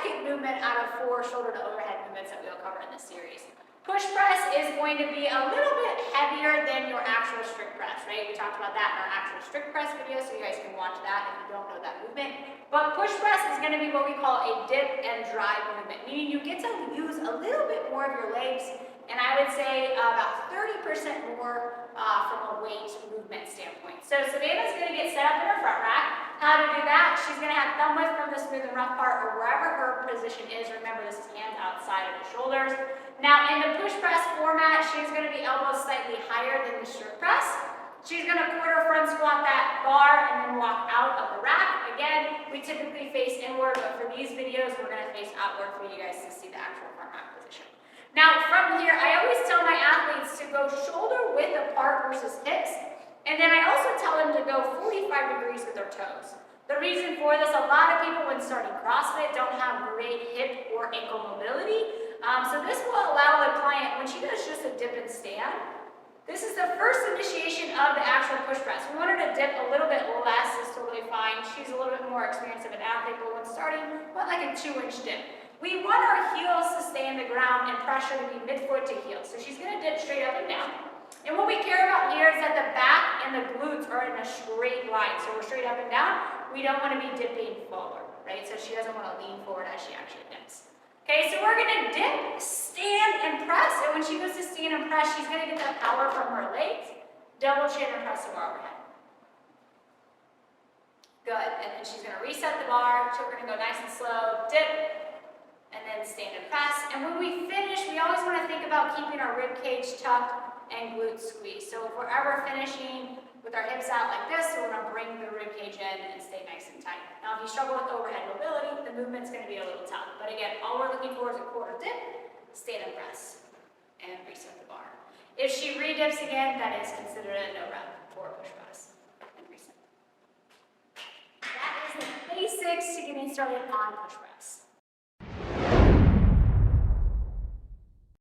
second movement out of 4 shoulder to overhead movements that we'll cover in this series. Push press is going to be a little bit heavier than your actual strict press, right? We talked about that in our actual strict press video, so you guys can watch that if you don't know that movement. But push press is going to be what we call a dip and drive movement, meaning you get to use a little bit more of your legs, and I would say about 30% more from a weight movement standpoint. So Savannah's going to get set up in her front rack. How to do that? She's going to have thumb width from the smooth and rough part or wherever her position is. Remember, this is hands outside of the shoulders. Now, in the push press format, she's going to be elbows slightly higher than the strict press. She's going to quarter front squat that bar and then walk out of the rack. Again, we typically face inward, but for these videos, we're going to face outward for you guys to see the actual front rack position. Now, from here, I always tell my athletes to go shoulder width apart versus hips, and then I also tell them to go 45 degrees with their toes. The reason for this, a lot of people when starting CrossFit don't have great hip or ankle mobility. So this will allow the client, when she does just a dip and stand, this is the first initiation of the actual push press. We want her to dip a little bit less, it's totally fine. She's a little bit more experienced of an athlete, but when starting, what, like a 2-inch dip. We want our heels to stay in the ground and pressure to be midfoot to heel. So she's gonna dip straight up and down. And what we care about here is that the back and the glutes are in a straight line. So we're straight up and down. We don't want to be dipping forward, right? So she doesn't want to lean forward as she actually dips. Okay, so we're gonna dip, stand, and press. And when she goes to stand and press, she's gonna get that power from her legs. Double chin and press the bar overhead. Good, and then she's gonna reset the bar. So we're gonna go nice and slow, dip, and then stand and press. And when we finish, we always wanna think about keeping our rib cage tucked and glutes squeezed. So if we're ever finishing with our hips out like this, we're gonna bring the rib cage in and stay nice and tight. Now, if you struggle with overhead mobility, the movement's gonna be a little tough. But again, all we're looking for is a quarter dip, stand and press, and reset the bar. If she re-dips again, that is considered a no rep for a push press and reset. That is the basics to getting started on push press.